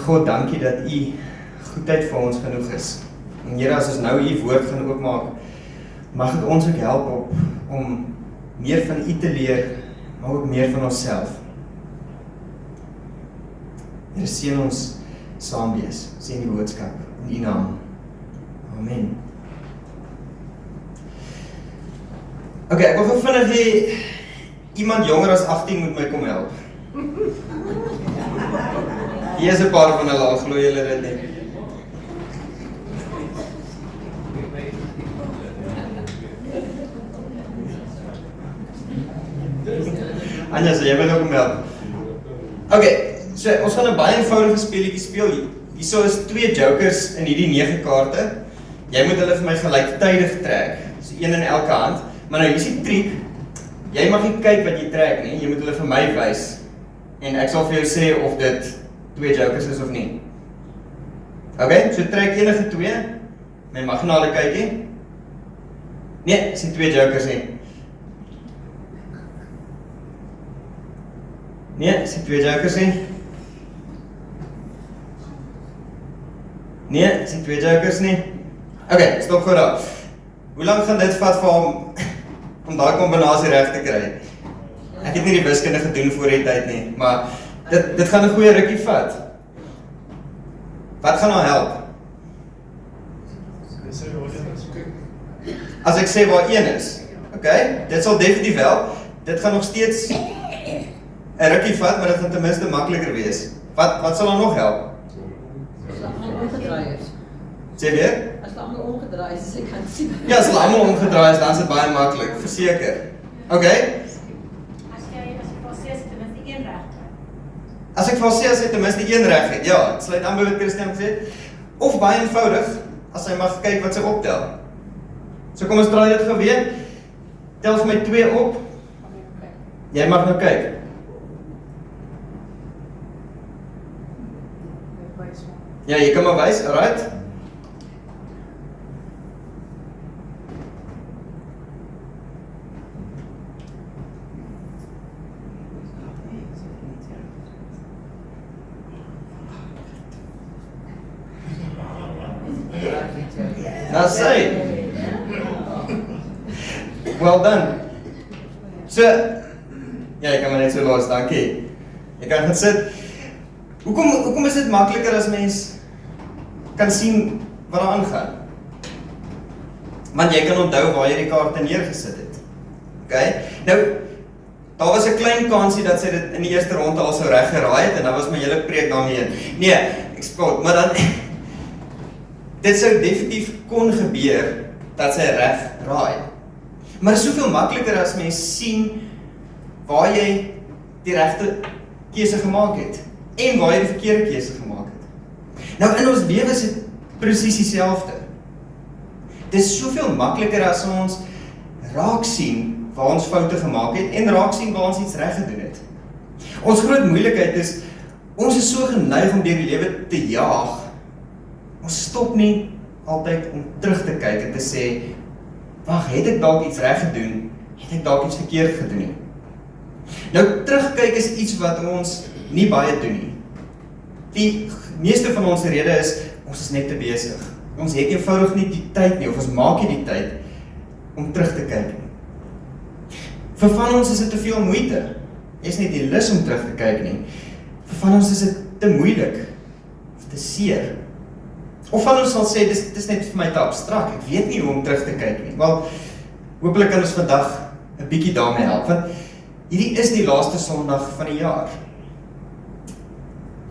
God, dankie dat U goedheid vir ons genoeg is. En Here, as ons nou U woord gaan oopmaak, mag dit ons ook help om meer van U te leer, maar ook meer van onsself. Here, seën ons saam wees, seën die boodskap in U naam. Amen. Ok, ek wil vinnig hê, iemand jonger as 18 moet my kom help. Hier is 'n paar van hulle, al glo julle dit nie. Anja, so jy wil ook kom help. Ok, so ons gaan 'n baie eenvoudige speletjie speel. Hierso is 2 jokers in hierdie 9 kaarte. Jy moet hulle vir my gelyktydig trek. So 1 in elke hand. Maar nou, hier is die triek. Jy mag nie kyk wat jy trek nie. Jy moet hulle vir my wys. En ek sal vir jou sê of dit 2 jokers is of nie. Ok, so trek enige 2. My mag na hulle kyk nie. Nee, is nie 2 jokers nie. Nee, is nie 2 jokers nie. Nee, is nie 2 jokers nie. Ok, stop gou daar. Hoe lank gaan dit vat vir hom om daai kombinasie reg te kry? Ek het nie die wiskunde gedoen voor die tyd nie, maar dit gaan 'n goeie rukkie vat. Wat gaan nou help? As ek sê waar 1 is, ok, dit sal definitief help. Dit gaan nog steeds 'n rukkie vat, maar dit gaan ten minste makliker wees. Wat sal dan nog help? Sê weer? As hulle almal omgedraai is, as ek kan sien. Ja, as hulle almal omgedraai is, dan is dit baie maklik, verseker. Ok? As jy vir sê as jy ten minste 1 reg kry. As ek vir sê as hy ten minste 1 reg het, ja, dit sluit aan by wat Christian gesê het. Of baie eenvoudig, as hy mag kyk wat sy optel. So kom ons draai dit gou weer. Tel vir my 2 op. Jy mag nou kyk. Ja, jy kan maar wys, alright? Nou sê. Well done. So, ja, jy kan maar net so los, dankie. Jy kan gaan sit. Hoekom is dit makliker as mens kan sien wat daar aangaan? Want jy kan onthou waar jy die kaarte neergesit het. Okay? Nou, daar was 'n klein kansie dat sy dit in die eerste ronde al sou reg geraai het en dan was my hele preek daarmee in. Nee, ek spot, maar dan dit sou definitief kon gebeur dat sy reg raai. Maar dit is soveel makliker as mens sien waar jy die regte keuse gemaak het en waar jy die verkeerde keuse gemaak het. Nou in ons lewe is dit presies dieselfde. Dit is soveel makliker as ons raak sien waar ons foute gemaak het en raak sien waar ons iets reg gedoen het. Ons groot moeilikheid is, ons is so geneig om deur die lewe te jaag. Ons stop nie altyd om terug te kyk en te sê, wag, het ek dalk iets reg gedoen? Het ek dalk iets verkeerd gedoen nie? Nou, terugkyk is iets wat ons nie baie doen nie. Die meeste van ons rede is, ons is net te besig. Ons het eenvoudig nie die tyd nie, of ons maak nie die tyd om terug te kyk nie. Vir van ons is dit te veel moeite. Is nie die lus om terug te kyk nie. Vir van ons is dit te moeilik, of te seer. Of van ons sal sê, dit is net vir my te abstrak, ek weet nie hoe om terug te kyk nie. Wel, hopelik kan ons vandag 'n bietjie daarmee help, want hierdie is die laaste Sondag van die jaar.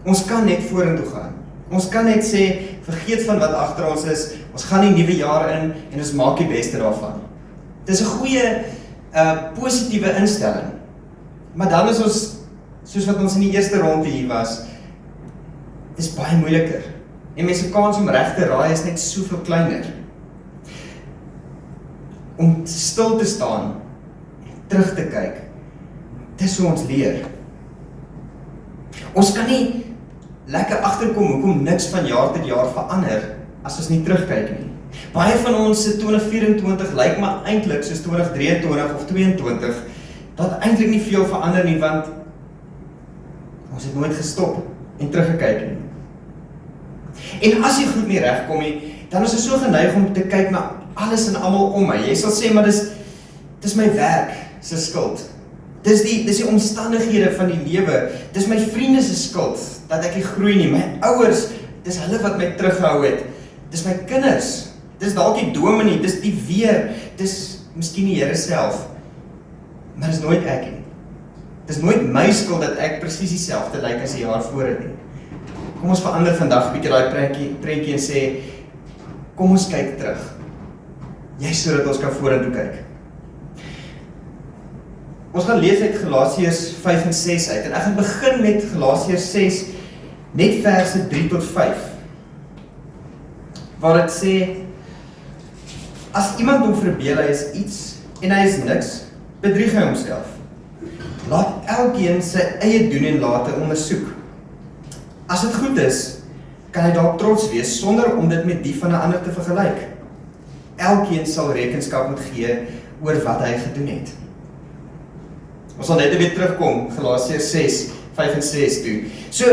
Ons kan net vorentoe gaan. Ons kan net sê, vergeet van wat agter ons is, ons gaan die nuwe jaar in, en ons maak die beste daarvan. Dit is 'n goeie, positiewe instelling. Maar dan is ons, soos wat ons in die eerste ronde hier was, dit is baie moeiliker. En mense kans om reg te raai is net soveel kleiner. Om stil te staan en terug te kyk, dis hoe ons leer. Ons kan nie lekker agterkom hoekom niks van jaar tot jaar verander as ons nie terugkyk nie. Baie van ons se 2024 lyk maar eintlik soos 2023 of 22, dat eintlik nie veel verander nie, want ons het nooit gestop en teruggekyk nie. En as jy goed nie regkom nie, dan is ek so geneig om te kyk na alles en almal om my. Jy sal sê, maar dis my werk se skuld. Dis die omstandighede van die lewe. Dis my vriende se skuld dat ek nie groei nie. My ouers, dis hulle wat my teruggehou het. Dis my kinders. Dis dalk die dominee, dis die weer, dis miskien die Here self. Maar dis nooit ek nie. Dis nooit my skuld dat ek presies dieselfde lyk as die jaar voor het nie. Kom ons verander vandag bietjie daai prentjie en sê, kom ons kyk terug. Jy sodat ons kan vorentoe kyk. Ons gaan lees uit Galasiërs 5 en 6 uit. En ek gaan begin met Galasiërs 6, net verse 3 tot 5. Waar dit sê, as iemand hom verbeel hy is iets en hy is niks, bedrieg hy homself. Laat elkeen sy eie doen en late ondersoek. As dit goed is, kan hy dalk trots wees sonder om dit met die van 'n ander te vergelyk. Elkeen sal rekenskap moet gee oor wat hy gedoen het. Ons sal net weer terugkom, Galasiërs 6, 5 en 6 toe. So,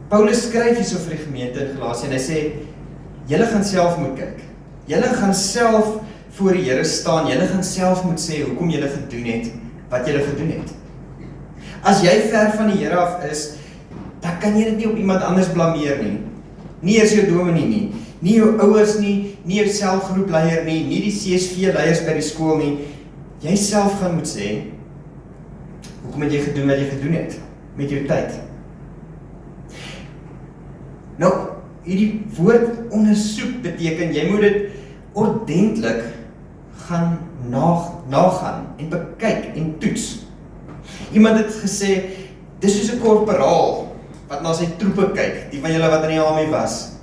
Paulus skryf hierso vir die gemeente in Galasië en hy sê, julle gaan self moet kyk. Julle gaan self voor die Here staan, julle gaan self moet sê hoekom julle gedoen het wat julle gedoen het. As jy ver van die Here af is, dan kan jy dit nie op iemand anders blameer nie. Nie eers jou dominee nie, nie jou ouers nie, nie jou selfgroepleier nie, nie die CSV leiers by die skool nie. Jy self gaan moet sê, hoekom het jy gedoen wat jy gedoen het met jou tyd? Nou, hierdie woord ondersoek beteken, jy moet dit ordentlik gaan nagaan en bekyk en toets. Iemand het gesê, dis soos 'n korporaal wat na sy troepe kyk, die van julle wat in die army was.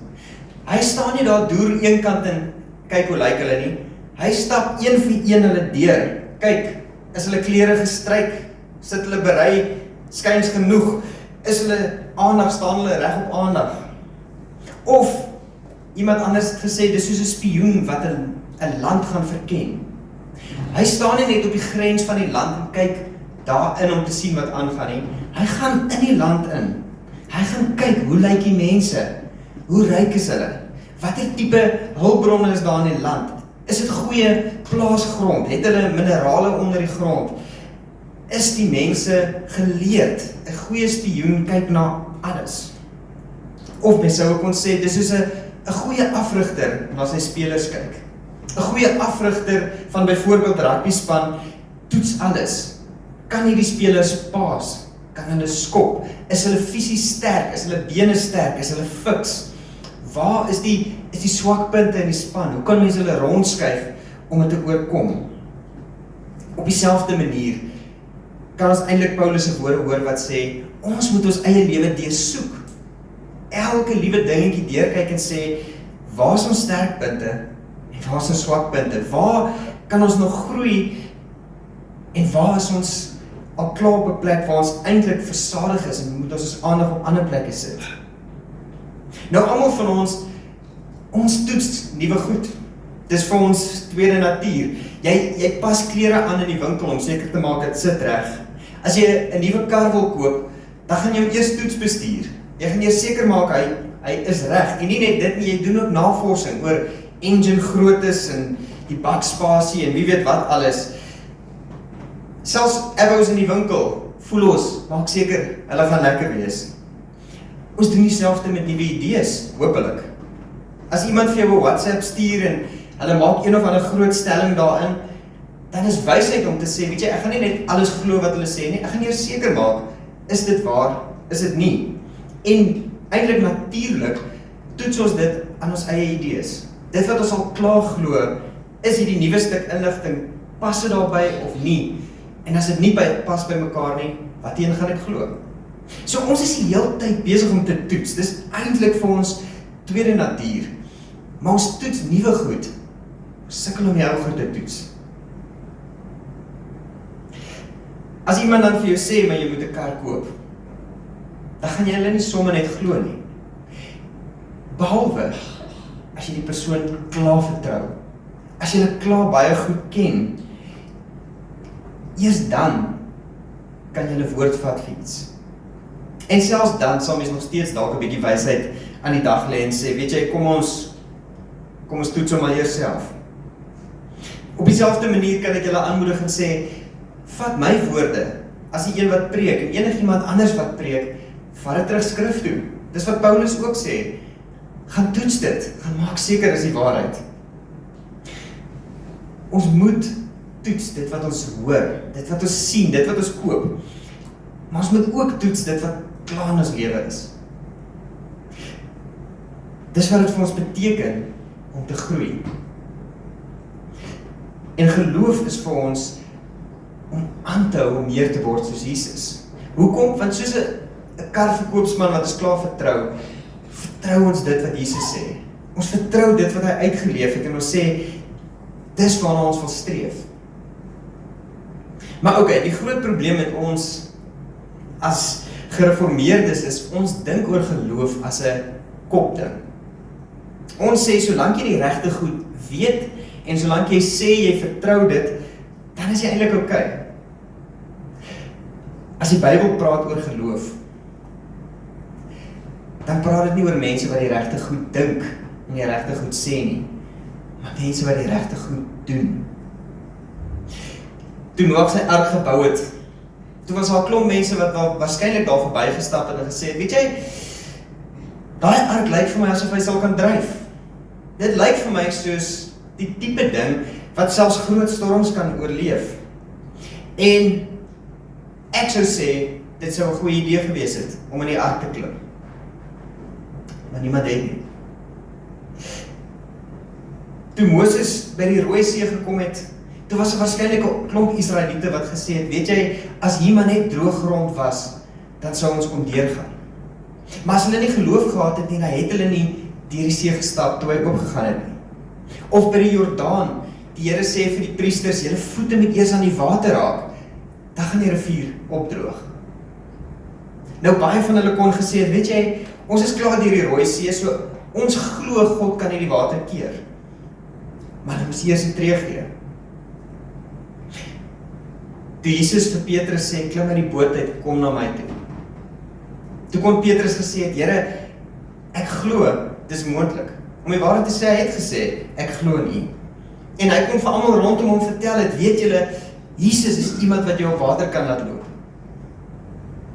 Hy staan nie daar deur een kant en kyk hoe lyk hulle nie. Hy stap een vir een hulle deur. Kyk, is hulle klere gestryk? Sit hulle berei? Skuins genoeg? Is hulle aandag, staan hulle reg op aandag? Of iemand anders het gesê, dis soos 'n spioen wat 'n land gaan verken. Hy staan nie net op die grens van die land en kyk daarin om te sien wat aangaan nie. Hy gaan in die land in. Hy gaan kyk, hoe lyk die mense? Hoe ryk is hulle? Watter tipe hulpbronne is daar in die land? Is dit goeie plaasgrond? Het hulle minerale onder die grond? Is die mense geleerd? 'n Goeie spioen kyk na alles. Of mens sou kon sê, dis soos 'n goeie afrigter na sy spelers kyk. 'n Goeie afrigter van byvoorbeeld rugbyspan toets alles. Kan hierdie spelers paas? Kan hulle skop? Is hulle fisies sterk? Is hulle bene sterk? Is hulle fiks? Waar is die swakpunte in die span? Hoe kan mens hulle rondskuif om dit te oorkom? Op dieselfde manier kan ons eintlik Paulus se woorde hoor wat sê, ons moet ons eie lewe deursoek. Elke liewe dingetjie deurkyk en sê, waar is ons sterkpunte en waar is ons swakpunte? Waar kan ons nog groei en waar is ons al klaar op 'n plek waar ons eintlik versadig is en moet ons aandag op ander plekke sit? Nou almal van ons toets nuwe goed. Dis vir ons tweede natuur. Jy pas klere aan in die winkel om seker te maak dit sit reg. As jy 'n nuwe kar wil koop, dan gaan jy hom eers toets bestuur. Jy gaan eers seker maak hy is reg. En nie net dit nie, jy doen ook navorsing oor engine groottes en die bakspasie en wie weet wat alles. Selfs avos in die winkel, voel ons, maak seker, hulle gaan lekker wees. Ons doen dieselfde met nuwe idees, hopelik. As iemand vir jou 'n WhatsApp stuur en hulle maak een of ander groot stelling daarin, dan is wysheid om te sê, weet jy, ek gaan nie net alles glo wat hulle sê nie, ek gaan eers seker maak, is dit waar, is dit nie? En eintlik natuurlik toets ons dit aan ons eie idees. Dit wat ons al klaar glo, is hierdie nuwe stuk inligting, pas dit daarbey of nie? En as dit nie pas by mekaar nie, wateen gaan ek glo? So ons is die hele tyd besig om te toets. Dis eintlik vir ons tweede natuur. Maar ons toets nuwe goed. Ons sukkel om die ou goed te toets. As iemand dan vir jou sê, maar jy moet 'n kar koop, dan gaan jy hulle nie sommer net glo nie. Behalwe as jy die persoon klaar vertrou. As jy hulle klaar baie goed ken, eers dan kan jy hulle woord vat vir iets. En selfs dan sal mens nog steeds dalk 'n bietjie wysheid aan die dag lê en sê, weet jy, kom ons toets hom maar eers self. Op dieselfde manier kan ek julle aanmoedig en sê, vat my woorde as die een wat preek en enigiemand anders wat preek, vat dit terug skrif toe. Dis wat Paulus ook sê. Gaan toets dit, gaan maak seker is die waarheid. Ons moet toets dit wat ons hoor, dit wat ons sien, dit wat ons koop. Maar ons moet ook toets dit wat klaar in ons lewe is. Dis wat dit vir ons beteken om te groei. En geloof is vir ons om aan te hou om meer te word soos Jesus. Hoekom? Want soos 'n karverkoopsman wat ons klaar vertrou ons dit wat Jesus sê. Ons vertrou dit wat hy uitgeleef het en ons sê, dis waarna ons wil streef. Maar oké, die groot probleem met ons as gereformeerdes is, ons dink oor geloof as 'n kopding. Ons sê, solank jy die regte goed weet, en solank jy sê jy vertrou dit, dan is jy eintlik oké. As die Bybel praat oor geloof, dan praat dit nie oor mense wat die regte goed dink en die regte goed sê nie, maar mense wat die regte goed doen. Toe Noag sy ark gebou het, toe was daar 'n klomp mense wat waarskynlik daar verbygestap het en gesê het, weet jy, daai ark lyk vir my asof hy sal kan dryf. Dit lyk vir my soos die tipe ding wat selfs groot storms kan oorleef. En ek sou sê, dit sou 'n goeie idee gewees het om in die ark te klim. Maar niemand het nie. Toe Moses by die Rooi See gekom het, toe was waarskynlik 'n klomp Israeliete wat gesê het, weet jy, as hier maar net droog grond was, dan sou ons kon deurgaan. Maar as hulle nie geloof gehad het nie, dan het hulle nie deur die see gestap toe hy oopgegaan het nie. Of by die Jordaan, die Here sê vir die priesters, julle voete moet eers aan die water raak, dan gaan die rivier opdroog. Nou baie van hulle kon gesê het, weet jy, ons is klaar deur die Rooi See, so ons glo God kan nie die water keer. Maar dan moes eers 'n tree gee. Toe Jesus vir Petrus sê, klim uit die boot uit, kom na my toe. Toe kon Petrus gesê het, Here, ek glo, dis moontlik. Om die waarheid te sê, hy het gesê, ek glo in U. En hy kon vir almal rondom hom vertel het, weet julle, Jesus is iemand wat jou op water kan laat loop.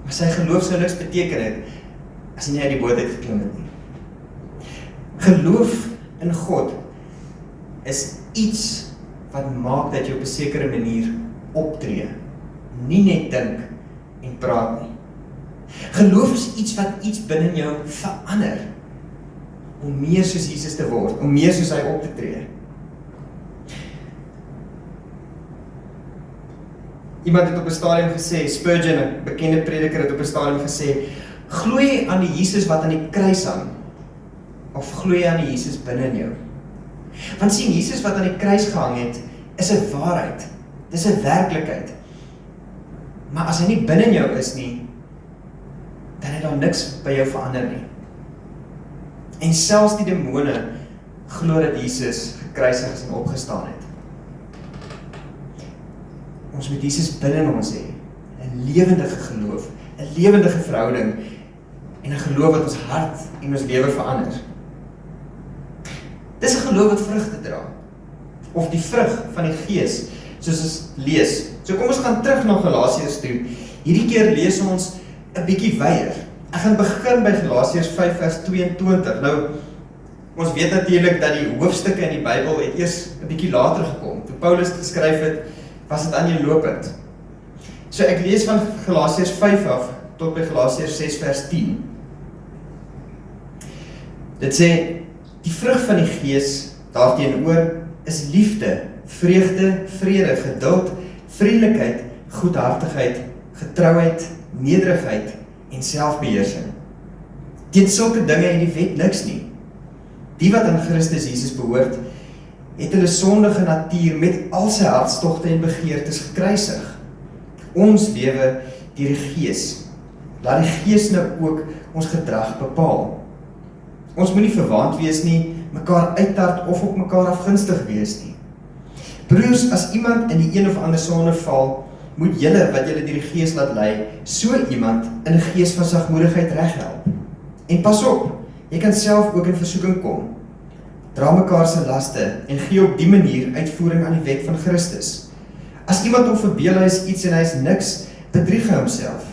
Maar sy geloof sou niks beteken het, as hy nie uit die boot uit geklim het nie. Geloof in God is iets wat maak dat jy op 'n sekere manier optree, nie net dink en praat nie. Geloof is iets wat iets binne jou verander, om meer soos Jesus te word, om meer soos hy op te tree. Iemand het op 'n stadium gesê, Spurgeon, 'n bekende prediker het op 'n stadium gesê, glo jy aan die Jesus wat aan die kruis hang, of glo jy aan die Jesus binne in jou? Want sien, Jesus wat aan die kruis gehang het, is 'n waarheid, dis 'n werklikheid. Maar as hy nie binne in jou is nie, dan het daar niks by jou verander nie. En selfs die demone glo dat Jesus gekruisig is en opgestaan het. Ons moet Jesus binne in ons hê, 'n lewendige geloof, 'n lewendige verhouding, en 'n geloof wat ons hart en ons lewe verander. Dis 'n geloof wat vrugte dra, of die vrug van die Gees, soos ons lees. So kom ons gaan terug na Galasiërs toe. Hierdie keer lees ons 'n bietjie wyer. Ek gaan begin by Galasiërs 5 vers 22. Nou, ons weet natuurlik dat die hoofstukke in die Bybel het eers 'n bietjie later gekom. Toe Paulus geskryf het, was dit aaneenlopend. So ek lees van Galasiërs 5 af tot by Galasiërs 6 vers 10. Dit sê, die vrug van die Gees daarteenoor is liefde, vreugde, vrede, geduld, vriendelikheid, goedhartigheid, getrouheid, nederigheid en selfbeheersing. Teen sulke dinge het die wet niks nie. Die wat aan Christus Jesus behoort, het hulle sondige natuur met al sy hartstogte en begeertes gekruisig. Ons lewe deur die Gees. Laat die Gees nou ook ons gedrag bepaal. Ons moenie verwaand wees nie, mekaar uittart of op mekaar afgunstig wees nie. Broers, as iemand in die een of ander sonde val, moet julle wat julle deur die Gees laat lei, so iemand in 'n gees van sagmoedigheid reghelp. En pas op, jy kan self ook in versoeking kom. Dra mekaar se laste en gee op die manier uitvoering aan die wet van Christus. As iemand hom verbeel hy is iets en hy is niks, bedrieg hy homself.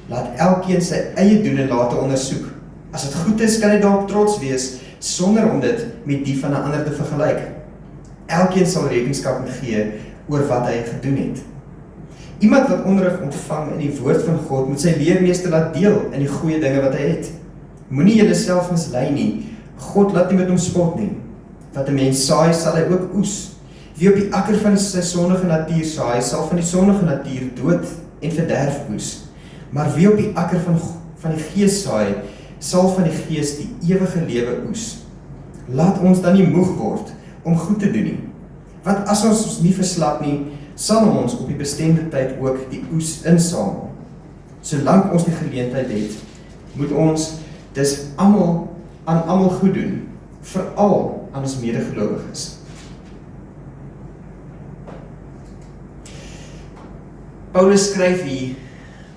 Laat elkeen sy eie doen en late ondersoek. As dit goed is, kan hy daarop trots wees, sonder om dit met die van 'n ander te vergelyk. Elkeen sal rekenskap moet gee oor wat hy gedoen het. Iemand wat onderrig ontvang in die woord van God, moet sy leermeester laat deel in die goeie dinge wat hy het. Moenie julle self mislei nie. God laat nie met hom spot nie. Wat 'n mens saai, sal hy ook oes. Wie op die akker van sy sondige natuur saai, sal van die sondige natuur dood en verderf oes. Maar wie op die akker van die Gees saai, sal van die Gees die ewige lewe oes. Laat ons dan nie moeg word om goed te doen nie. Want as ons nie verslap nie, sal ons op die bestemde tyd ook die oes insamel. Solank ons die geleentheid het, moet ons dus aan almal goed doen, veral aan ons medegelowiges. Paulus skryf hier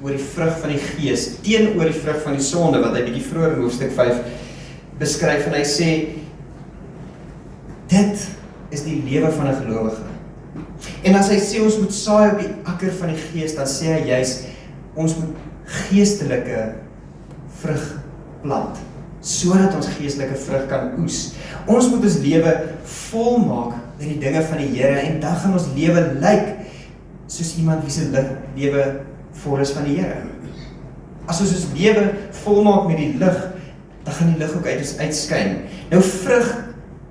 oor die vrug van die Gees, teenoor die vrug van die sonde, wat hy bietjie vroeër in hoofstuk 5 beskryf, en hy sê, dit is die lewe van 'n gelowige. En as hy sê, ons moet saai op die akker van die Gees, dan sê hy juis, ons moet geestelike vrug plant, sodat ons geestelike vrug kan oes. Ons moet ons lewe volmaak met die dinge van die Here, en dan gaan ons lewe lyk soos iemand wie se lewe vol is van die Here. As ons lewe volmaak met die lig, dan gaan die lig ook uit ons uitskyn. Nou vrug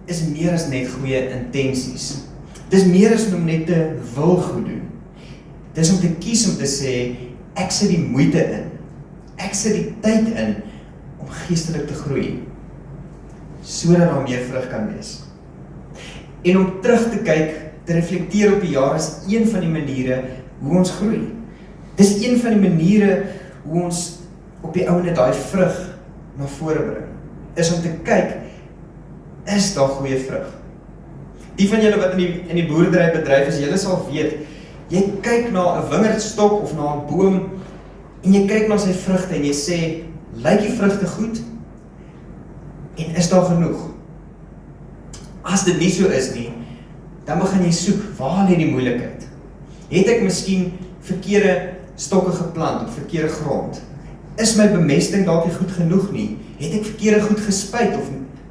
is meer as net goeie intensies. Dis meer as om net te wil goed doen. Dis om te kies om te sê, ek sit die moeite in. Ek sit die tyd in om geestelik te groei, sodat daar meer vrug kan wees. En om terug te kyk, te reflekteer op die jaar is een van die maniere hoe ons groei. Dis een van die maniere hoe ons op die ouene daai vrug na vore bring, is om te kyk, is daar goeie vrug? Die van julle wat in die boerdery bedryf is, julle sal weet, jy kyk na 'n wingerdstok of na 'n boom, en jy kyk na sy vrugte en jy sê, lyk die vrugte goed? En is daar genoeg? As dit nie so is nie, dan begin jy soek, waar lê die moeilikheid? Het ek miskien verkeerde stokke geplant op verkeerde grond? Is my bemesting dalk nie goed genoeg nie? Het ek verkeerde goed gespuit of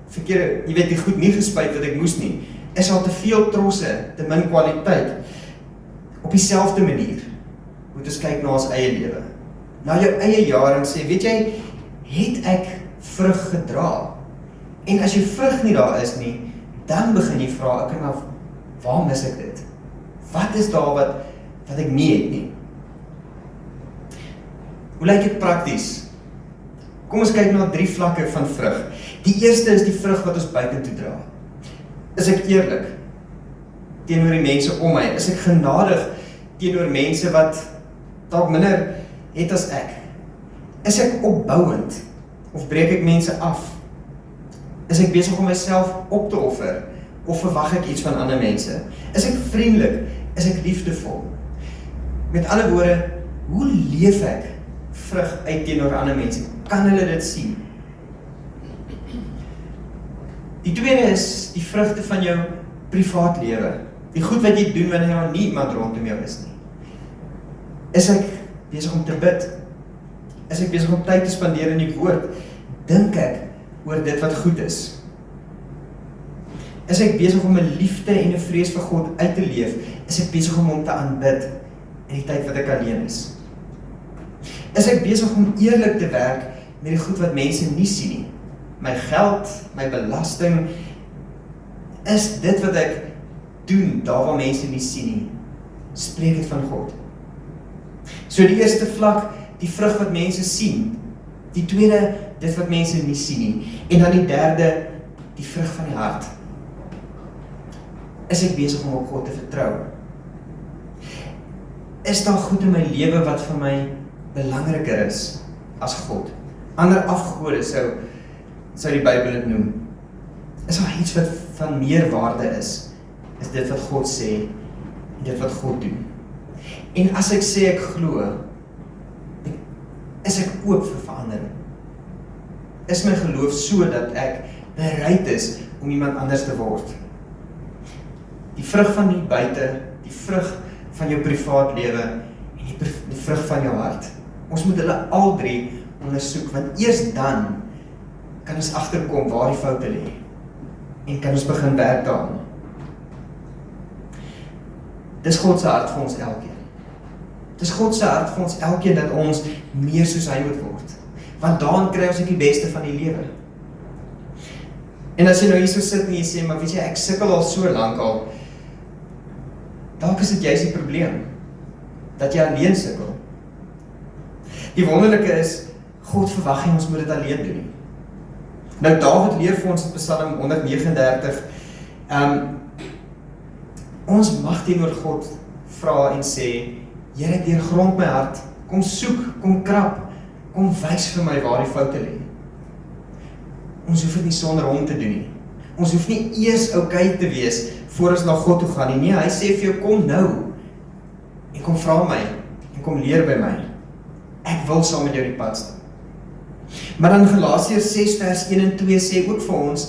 verkeerde, jy weet, die goed nie gespuit wat ek moes nie? Is al te veel trosse, te min kwaliteit? Op dieselfde manier moet ons kyk na ons eie lewe, na jou eie jaar en sê, weet jy, het ek vrug gedra? En as jou vrug nie daar is nie, dan begin jy vra, okay, maar waar mis ek dit? Wat is daar wat ek nie het nie? Hoe lyk dit prakties? Kom ons kyk na 3 vlakke van vrug. Die eerste is die vrug wat ons buitentoe dra. Is ek eerlik teenoor die mense om my? Is ek genadig teenoor mense wat dalk minder het as ek? Is ek opbouend of breek ek mense af? Is ek besig om myself op te offer of verwag ek iets van ander mense? Is ek vriendelik? Is ek liefdevol? Met ander woorde, hoe leef ek vrug uit teenoor ander mense? Kan hulle dit sien? Die tweede is die vrugte van jou privaat lewe. Die goed wat jy doen wanneer daar nie iemand rondom jou is nie. Is ek besig om te bid? Is ek besig om tyd te spandeer in die woord? Dink ek oor dit wat goed is? Is ek besig om 'n liefde en 'n vrees vir God uit te leef? Is ek besig om hom te aanbid in die tyd wat ek alleen is? Is ek besig om eerlik te werk met die goed wat mense nie sien nie? My geld, my belasting, is dit wat ek doen, daar waar mense nie sien nie, spreek dit van God. So die eerste vlak, die vrug wat mense sien. Die tweede, dit wat mense nie sien nie. En dan die derde, die vrug van die hart. Is ek besig om op God te vertrou? Is daar goed in my lewe wat vir my belangriker is as God? Ander afgode sou die Bybel dit noem. Is daar iets wat van meer waarde is dit wat God sê en dit wat God doen? En as ek sê ek glo, is ek oop vir verandering. Is my geloof so dat ek bereid is om iemand anders te word. Die vrug van die buite, die vrug van jou privaat lewe en die vrug van jou hart. Ons moet hulle al drie ondersoek, want eers dan kan ons agterkom waar die foute lê en kan ons begin werk daaraan. Dis God se hart vir ons elkeen. Dis God se hart vir ons elkeen dat ons meer soos hy moet word. Want daarin kry ons ook die beste van die lewe. En as jy nou hier so sit en jy sê, maar weet jy, ek sukkel al so lank al, dalk is dit juist die probleem, dat jy alleen sukkel. Die wonderlike is, God verwag nie ons moet dit alleen doen nie. Nou Dawid leer vir ons in Psalm 139, ons mag teenoor God vra en sê, Here, deurgrond my hart, kom soek, kom krap, kom wys vir my waar die foute lê. Ons hoef dit nie sonder hom te doen nie. Ons hoef nie eers okay te wees voor ons na God toe gaan nie. Nee, hy sê vir jou, kom nou en kom vra my en kom leer by my. Ek wil saam met jou die pad staan. Maar dan Galasiërs 6 vers 1 en 2 sê ook vir ons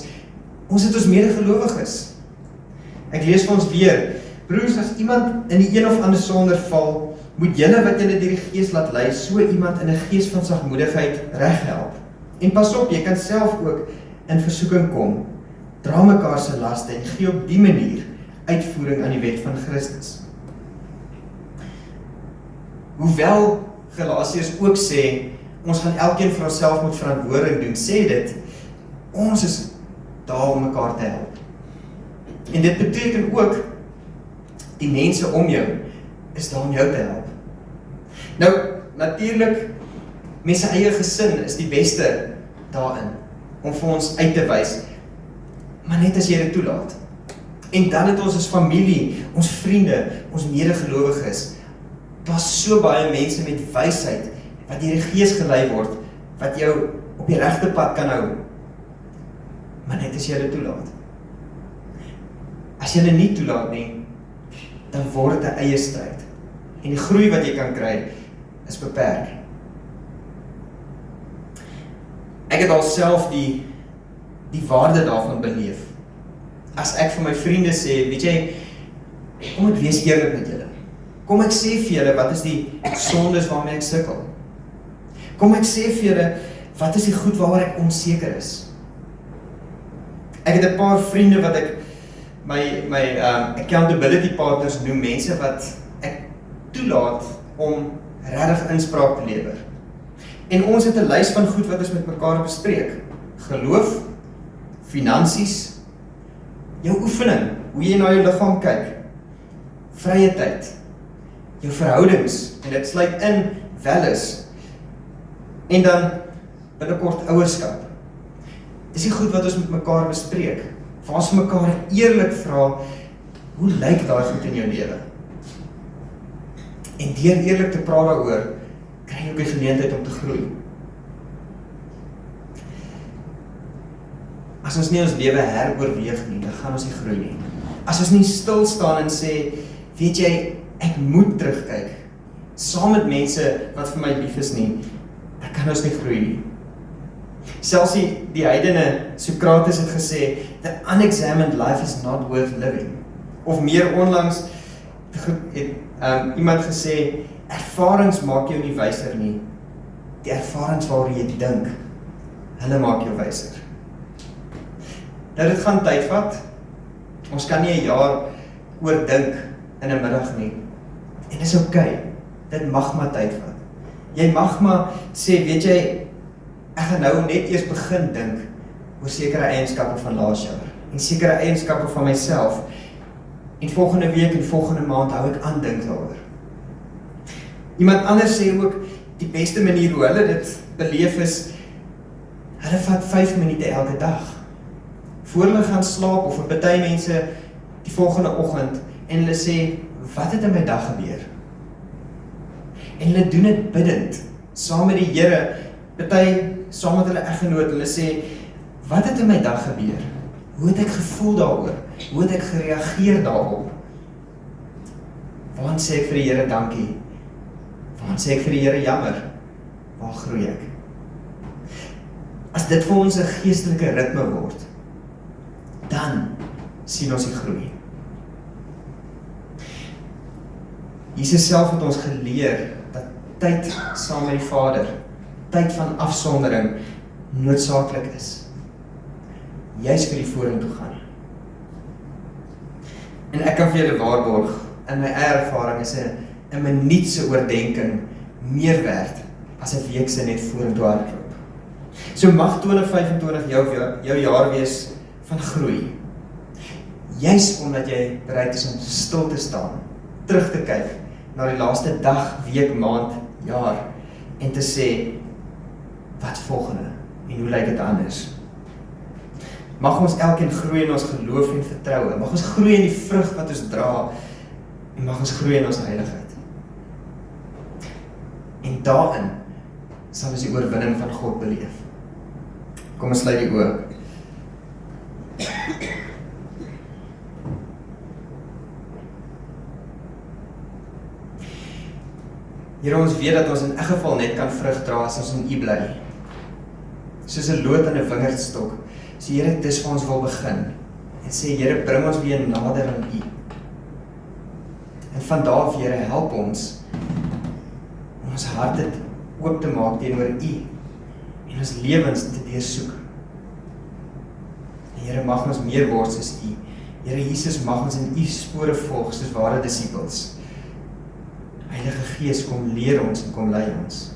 het ons medegelowiges. Ek lees vir ons weer, broers, as iemand in die een of ander sonde val, moet julle wat julle deur die Gees laat lei, so iemand in 'n gees van sagmoedigheid reghelp. En pas op, jy kan self ook in versoeking kom. Dra mekaar se laste en gee op die manier uitvoering aan die wet van Christus. Hoewel Galasiërs ook sê, ons gaan elkeen vir onsself moet verantwoording doen, sê dit, ons is daar om mekaar te help. En dit beteken ook, die mense om jou is daar om jou te help. Nou, natuurlik, met sy eie gesin is die beste daarin, om vir ons uit te wys, maar net as jy dit toelaat. En dan het ons as familie, ons vriende, ons medegelowiges, daar is so baie mense met wysheid, wat deur die Gees gelei word, wat jou op die regte pad kan hou, maar net as jy dit toelaat. As jy dit nie toelaat nie, dan word dit 'n eie stryd. En die groei wat jy kan kry, is beperk. Ek het alself die waarde daarvan beleef. As ek vir my vriende sê, weet jy, kom ek wees eerlik met julle. Kom ek sê vir julle, wat is die sondes waarmee ek sukkel? Kom ek sê vir julle, wat is die goed waaroor ek onseker is? Ek het 'n paar vriende wat ek my accountability partners noem, mense wat ek toelaat om regtig inspraak te lewer. En ons het 'n lys van goed wat ons met mekaar bespreek. Geloof, finansies, jou oefening, hoe jy na jou liggaam kyk, vrye tyd, jou verhoudings, en dit sluit in welles, en dan binnekort ouerskap. Dis die goed wat ons met mekaar bespreek, waar ons mekaar eerlik vra, hoe lyk daai goed in jou lewe? En deur eerlik te praat daaroor, kry jy ook die geleentheid om te groei. As ons nie ons lewe heroorweeg nie, dan gaan ons nie groei nie. As ons nie stil staan en sê, weet jy, ek moet terugkyk, saam met mense wat vir my lief is nie, dan kan ons nie groei nie. Selfs die heidene Sokrates het gesê, the unexamined life is not worth living. Of meer onlangs het iemand gesê, ervarings maak jou nie wyser nie, die ervarings waaroor jy dink, hulle maak jou wyser. Nou dit gaan tyd vat, ons kan nie 'n jaar oordink in 'n middag nie, en dis okay, dit mag maar tyd vat. Jy mag maar sê, weet jy, ek gaan nou net eers begin dink oor sekere eienskappe van laas jaar, en sekere eienskappe van myself, en volgende week en volgende maand hou ek aan dink daaroor. Iemand anders sê ook, die beste manier hoe hulle dit beleef is, hulle vat 5 minute elke dag, voor hulle gaan slaap, of vir party mense die volgende oggend, en hulle sê, wat het in my dag gebeur? En hulle doen dit bidend, saam met die Here, party saam met hulle eggenoot, hulle sê, wat het in my dag gebeur? Hoe het ek gevoel daaroor? Hoe het ek gereageer daarop? Waarin sê ek vir die Here dankie? Waarin sê ek vir die Here jammer? Waar groei ek? As dit vir ons 'n geestelike ritme word, dan sien ons die groei. Jesus self het ons geleer dat tyd saam met die Vader, tyd van afsondering, noodsaaklik is. Juis vir die vorentoe gaan. En ek kan vir julle waarborg, in my eie ervaring is 'n minuut se oordenking meer werd as 'n week se net vorentoe hardloop. So mag 2025 jou jaar wees van groei. Juis omdat jy bereid is om stil te staan, terug te kyk na die laaste dag, week, maand, jaar en te sê, wat volgende en hoe lyk dit anders? Mag ons elkeen groei in ons geloof en vertroue, mag ons groei in die vrug wat ons dra en mag ons groei in ons heiligheid. En daarin sal ons die oorwinning van God beleef. Kom ons sluit die oë. Here, ons weet dat ons in elk geval net kan vrug dra as ons in U bly. Soos 'n loot aan 'n wingerdstok. So Here, dis waar ons wil begin. En sê, Here, bring ons weer nader aan U. En van daar af, Here, help ons om ons harte oop te maak teenoor U en ons lewens te deursoek. En Here, mag ons meer word soos U. Here Jesus, mag ons in U spore volg soos ware disippels. Heilige Gees, kom leer ons en kom lei ons.